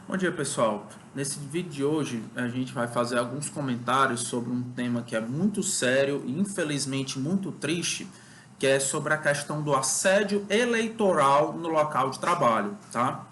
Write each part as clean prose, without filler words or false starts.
Bom dia, pessoal. Nesse vídeo de hoje, a gente vai fazer alguns comentários sobre um tema que é muito sério e, infelizmente, muito triste, que é sobre a questão do assédio eleitoral no local de trabalho, tá?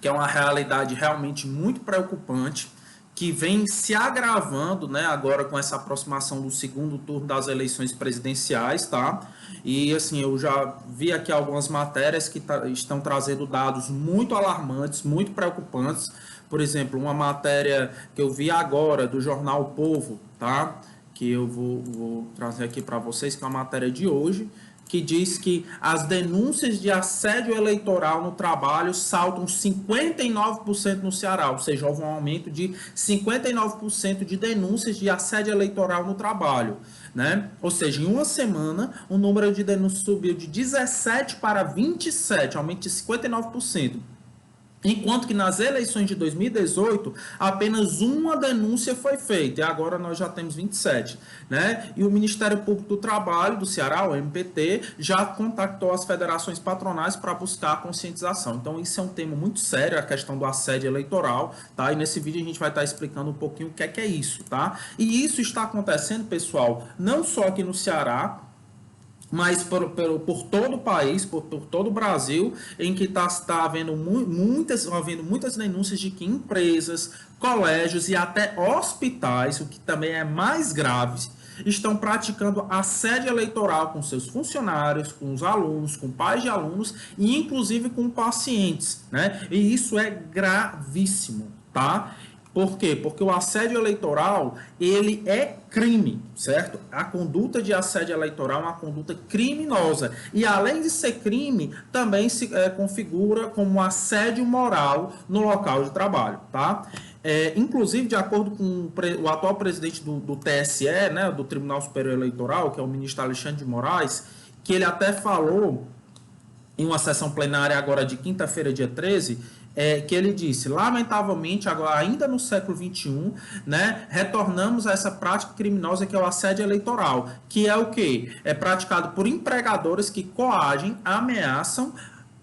Que é uma realidade realmente muito preocupante, que vem se agravando, né, agora com essa aproximação do segundo turno das eleições presidenciais, tá? E assim, eu já vi aqui algumas matérias que estão trazendo dados muito alarmantes, muito preocupantes. Por exemplo, uma matéria que eu vi agora do jornal O Povo, tá? Que eu vou trazer aqui para vocês, que é uma matéria de hoje, que diz que as denúncias de assédio eleitoral no trabalho saltam 59% no Ceará, ou seja, houve um aumento de 59% de denúncias de assédio eleitoral no trabalho, né? Ou seja, em uma semana, o número de denúncias subiu de 17 para 27, aumento de 59%. Enquanto que nas eleições de 2018, apenas uma denúncia foi feita, e agora nós já temos 27, né? E o Ministério Público do Trabalho do Ceará, o MPT, já contactou as federações patronais para buscar a conscientização. Então, isso é um tema muito sério, a questão do assédio eleitoral, tá? E nesse vídeo a gente vai estar explicando um pouquinho o que é isso, tá? E isso está acontecendo, pessoal, não só aqui no Ceará, mas por todo o país, por todo o Brasil, em que está havendo muitas denúncias de que empresas, colégios e até hospitais, o que também é mais grave, estão praticando assédio eleitoral com seus funcionários, com os alunos, com pais de alunos e inclusive com pacientes, né? E isso é gravíssimo, tá? Por quê? Porque o assédio eleitoral, ele é crime, certo? A conduta de assédio eleitoral é uma conduta criminosa. E além de ser crime, também se configura como assédio moral no local de trabalho, tá? Inclusive, de acordo com o atual presidente do TSE, né, do Tribunal Superior Eleitoral, que é o ministro Alexandre de Moraes, que ele até falou em uma sessão plenária agora de quinta-feira, dia 13, que ele disse, lamentavelmente, agora, ainda no século XXI, né, retornamos a essa prática criminosa que é o assédio eleitoral, que é o quê? É praticado por empregadores que coagem, ameaçam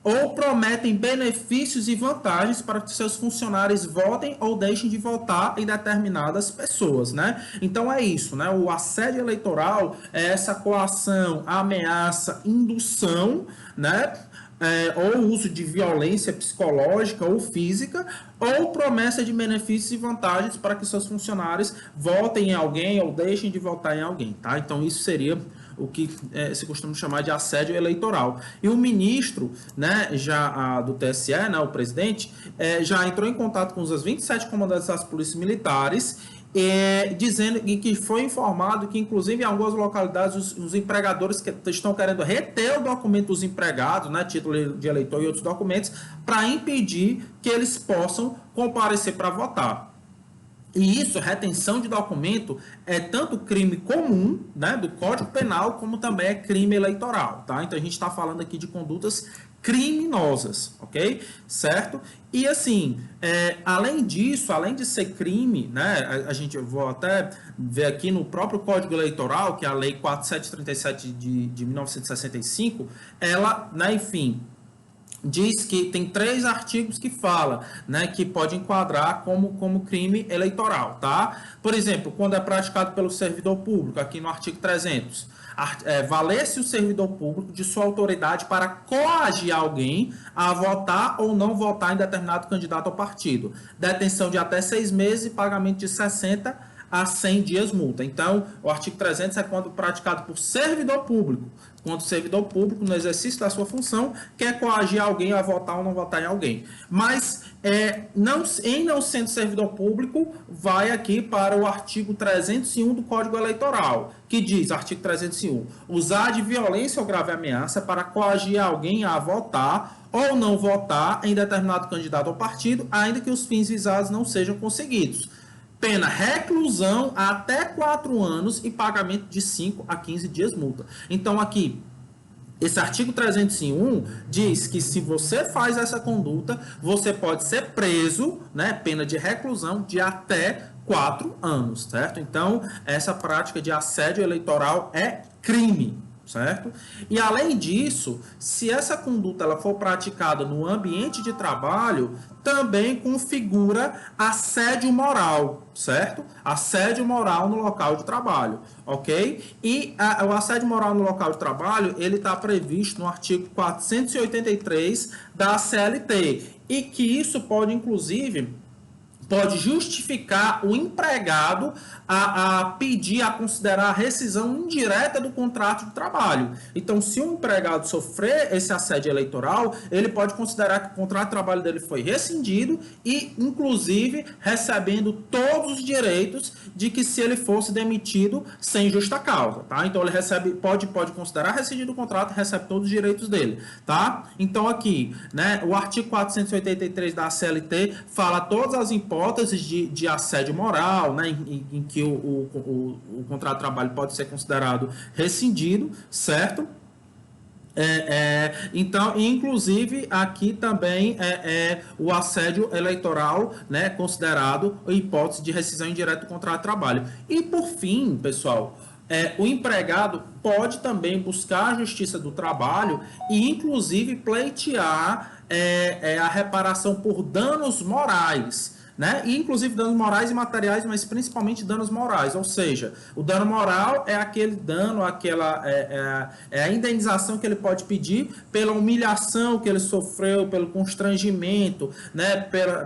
ou prometem benefícios e vantagens para que seus funcionários votem ou deixem de votar em determinadas pessoas, né? Então é isso, né? O assédio eleitoral é essa coação, ameaça, indução, né? Ou uso de violência psicológica ou física, ou promessa de benefícios e vantagens para que seus funcionários votem em alguém ou deixem de votar em alguém, tá? Então isso seria o que se costuma chamar de assédio eleitoral. E o ministro, né, do TSE, né, o presidente, já entrou em contato com os 27 comandantes das polícias militares, dizendo que foi informado que, inclusive, em algumas localidades, os empregadores que estão querendo reter o documento dos empregados, né, título de eleitor e outros documentos, para impedir que eles possam comparecer para votar. E isso, retenção de documento, é tanto crime comum, né, do Código Penal, como também é crime eleitoral, tá? Então, a gente está falando aqui de condutas criminosas, ok? Certo? E, assim, além disso, além de ser crime, né, vou até ver aqui no próprio Código Eleitoral, que é a Lei 4737 de 1965, ela, né, enfim, diz que tem 3 artigos que fala, né, que pode enquadrar como crime eleitoral, tá? Por exemplo, quando é praticado pelo servidor público, aqui no artigo 300, valer-se o servidor público de sua autoridade para coagir alguém a votar ou não votar em determinado candidato ao partido. Detenção de até 6 meses e pagamento de 60 a 100 dias multa. Então, o artigo 300 é quando praticado por servidor público, quando o servidor público, no exercício da sua função, quer coagir alguém a votar ou não votar em alguém. Mas, em não sendo servidor público, vai aqui para o artigo 301 do Código Eleitoral, que diz, artigo 301, usar de violência ou grave ameaça para coagir alguém a votar ou não votar em determinado candidato ao partido, ainda que os fins visados não sejam conseguidos. Pena reclusão até 4 anos e pagamento de 5 a 15 dias multa. Então, aqui, esse artigo 301 diz que se você faz essa conduta, você pode ser preso, né, pena de reclusão de até 4 anos, certo? Então, essa prática de assédio eleitoral é crime, certo? E além disso, se essa conduta ela for praticada no ambiente de trabalho, também configura assédio moral, certo? Assédio moral no local de trabalho, ok? E o assédio moral no local de trabalho, ele está previsto no artigo 483 da CLT, e que isso pode, inclusive, pode justificar o empregado a pedir, a considerar a rescisão indireta do contrato de trabalho. Então, se o empregado sofrer esse assédio eleitoral, ele pode considerar que o contrato de trabalho dele foi rescindido e, inclusive, recebendo todos os direitos de que se ele fosse demitido sem justa causa, tá? Então, ele pode considerar rescindido o contrato e recebe todos os direitos dele, tá? Então, aqui, né, o artigo 483 da CLT fala todas as hipóteses de assédio moral, né, em que o contrato de trabalho pode ser considerado rescindido, certo? Então, inclusive, aqui também o assédio eleitoral, né, considerado hipótese de rescisão indireta do contrato de trabalho. E, por fim, pessoal, o empregado pode também buscar a Justiça do Trabalho e, inclusive, pleitear a reparação por danos morais, né? E, inclusive, danos morais e materiais, mas principalmente danos morais. Ou seja, o dano moral é aquele dano, a indenização que ele pode pedir pela humilhação que ele sofreu, pelo constrangimento, né?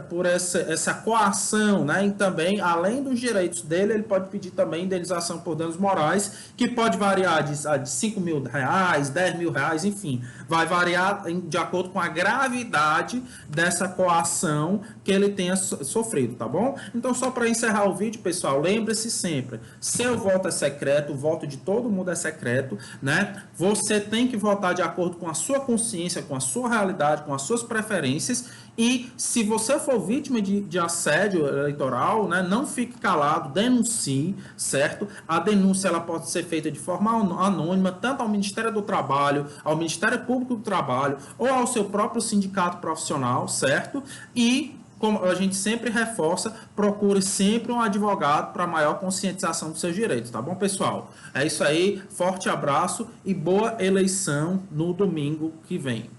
Por essa coação, né? E também, além dos direitos dele, ele pode pedir também indenização por danos morais, que pode variar de R$5 mil, R$10 mil, enfim, vai variar de acordo com a gravidade dessa coação que ele tenha sofrido, tá bom? Então, só para encerrar o vídeo, pessoal, lembre-se sempre, seu voto é secreto, o voto de todo mundo é secreto, né? Você tem que votar de acordo com a sua consciência, com a sua realidade, com as suas preferências, e se você for vítima de assédio eleitoral, né, não fique calado, denuncie, certo? A denúncia ela pode ser feita de forma anônima, tanto ao Ministério do Trabalho, ao Ministério Público do Trabalho, ou ao seu próprio sindicato profissional, certo? E, como a gente sempre reforça, procure sempre um advogado para maior conscientização dos seus direitos, tá bom, pessoal? É isso aí, forte abraço e boa eleição no domingo que vem.